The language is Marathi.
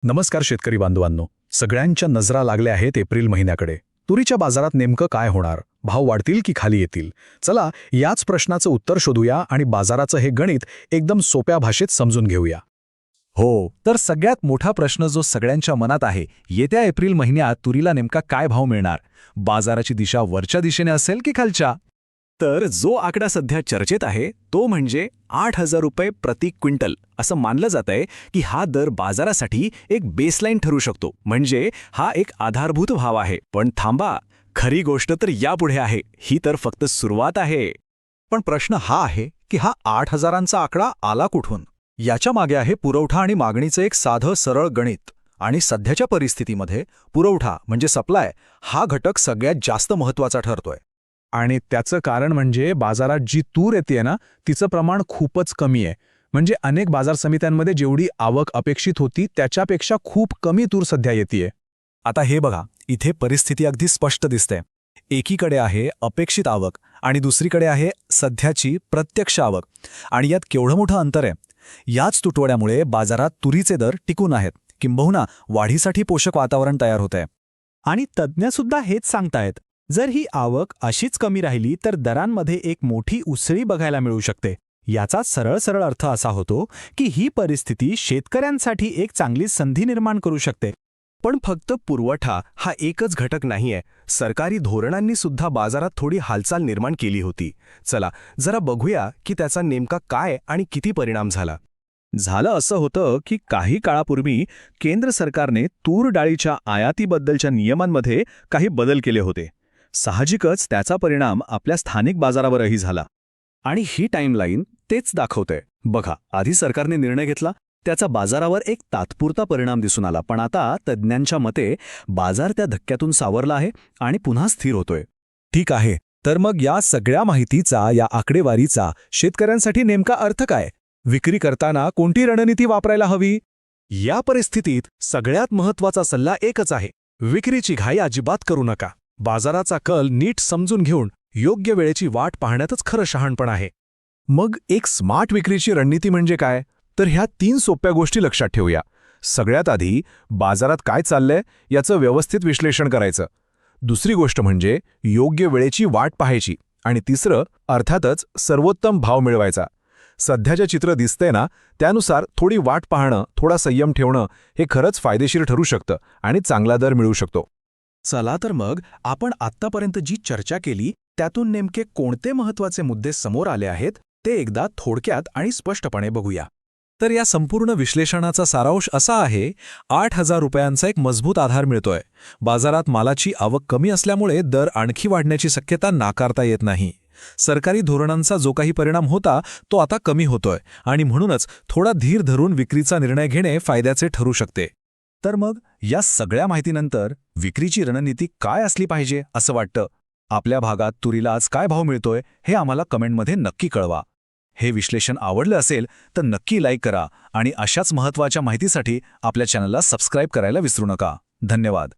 नमस्कार शेतकरी बांधवांनो. सगळ्यांच्या नजरा लागल्या आहेत एप्रिल महिन्याकडे. तुरीच्या बाजारात नेमकं काय होणार? भाव वाढतील की खाली येतील? चला याच प्रश्नाचं उत्तर शोधूया आणि बाजाराचं हे गणित एकदम सोप्या भाषेत समजून घेऊया. हो, तर सगळ्यात मोठा प्रश्न जो सगळ्यांच्या मनात आहे, येत्या एप्रिल महिन्यात तुरीला नेमका काय भाव मिळणार? बाजाराची दिशा वरच्या दिशेने असेल की खालच्या? तर जो आकडा सध्या चर्चेत आहे तो म्हणजे 8,000 रुपये प्रति क्विंटल. असं मानलं जातंय की हा दर बाजारासाठी एक बेसलाईन ठरू शकतो, म्हणजे हा एक आधारभूत भाव आहे. पण थांबा, खरी गोष्ट तर यापुढे आहे. ही तर फक्त सुरुवात आहे. पण प्रश्न हा आहे की हा 8,000चा आकडा आला कुठून? याच्या मागे आहे पुरवठा आणि मागणीचं एक साधं सरळ गणित. आणि सध्याच्या परिस्थितीमध्ये पुरवठा म्हणजे सप्लाय हा घटक सगळ्यात जास्त महत्त्वाचा ठरतोय. आणि त्याचं कारण म्हणजे बाजारात जी तूर येते ना तिचं प्रमाण खूपच कमी आहे. म्हणजे अनेक बाजार समित्यांमध्ये जेवढी आवक अपेक्षित होती त्याच्यापेक्षा खूप कमी तूर सध्या येते. आता हे बघा, इथे परिस्थिती अगदी स्पष्ट दिसते. एकीकडे आहे अपेक्षित आवक आणि दुसरीकडे आहे सध्याची प्रत्यक्ष आवक. आणि यात केवढं मोठं अंतर आहे. याच तुटवड्यामुळे बाजारात तुरीचे दर टिकून आहेत, किंबहुना वाढीसाठी पोषक वातावरण तयार होतंय. आणि तज्ज्ञसुद्धा हेच सांगतायत, जर ही आवक अशीच कमी राहिली तर दरांमध्ये एक मोठी उसळी बघायला मिळू शकते. याचा सरळ अर्थ असा होतो की ही परिस्थिती शेतकऱ्यांसाठी एक चांगली संधी निर्माण करू शकते. पण फक्त पुरवठा हा एकच घटक नाहीये. सरकारी धोरणांनी सुद्धा बाजारात थोडी हालचाल निर्माण केली होती. चला जरा बघूया की त्याचा नेमका काय आणि किती परिणाम झाला. झालं असं होतं की काही काळापूर्वी केंद्र सरकारने तूर डाळीच्या आयातीबद्दलच्या नियमांमध्ये काही बदल केले होते. साहजिकच त्याचा परिणाम आपल्या स्थानिक बाजारावरही झाला. आणि ही टाईमलाईन तेच दाखवते. बघा, आधी सरकारने निर्णय घेतला, त्याचा बाजारावर एक तात्पुरता परिणाम दिसून आला. पण आता तज्ज्ञांच्या मते बाजार त्या धक्क्यातून सावरला आहे आणि पुन्हा स्थिर होतोय. ठीक आहे, तर मग या सगळ्या माहितीचा, या आकडेवारीचा शेतकऱ्यांसाठी नेमका अर्थ काय? विक्री करताना कोणती रणनीती वापरायला हवी? या परिस्थितीत सगळ्यात महत्त्वाचा सल्ला एकच आहे: विक्रीची घाई अजिबात करू नका. बाजाराचा कल नीट समजून घेऊन योग्य वेळेची वाट पाहण्यातच खरं शहाणपण आहे. मग एक स्मार्ट विक्रीची रणनीती म्हणजे काय? तर ह्या 3 सोप्या गोष्टी लक्षात ठेवूया. सगळ्यात आधी बाजारात काय चाललंय याचं व्यवस्थित विश्लेषण करायचं. दुसरी गोष्ट म्हणजे योग्य वेळेची वाट पाहायची. आणि तिसरं अर्थातच सर्वोत्तम भाव मिळवायचा. सध्याचे चित्र दिसतंय ना, त्यानुसार थोडी वाट पाहणं, थोडा संयम ठेवणं हे खरंच फायदेशीर ठरू शकतं आणि चांगला दर मिळू शकतो. चला तर मग आपण आत्तापर्यंत जी चर्चा केली त्यातून नेमके कोणते महत्त्वाचे मुद्दे समोर आले आहेत ते एकदा थोडक्यात आणि स्पष्टपणे बघूया. तर या संपूर्ण विश्लेषणाचा सारांश असा आहे: 8,000 रुपयांचा एक मजबूत आधार मिळतोय. बाजारात मालाची आवक कमी असल्यामुळे दर आणखी वाढण्याची शक्यता नाकारता येत नाही. सरकारी धोरणांचा जो काही परिणाम होता तो आता कमी होतोय आणि म्हणूनच थोडा धीर धरून विक्रीचा निर्णय घेणे फायद्याचे ठरू शकते. तर मग या सगळ्या माहितीनंतर विक्रीची रणनीती काय असली पाहिजे असं वाटतं? आपल्या भागात तुरीला आज काय भाव मिळतोय हे आम्हाला कमेंटमध्ये नक्की कळवा. हे विश्लेषण आवडलं असेल तर नक्की लाईक करा आणि अशाच महत्त्वाच्या माहितीसाठी आपल्या चॅनलला सबस्क्राईब करायला विसरू नका. धन्यवाद.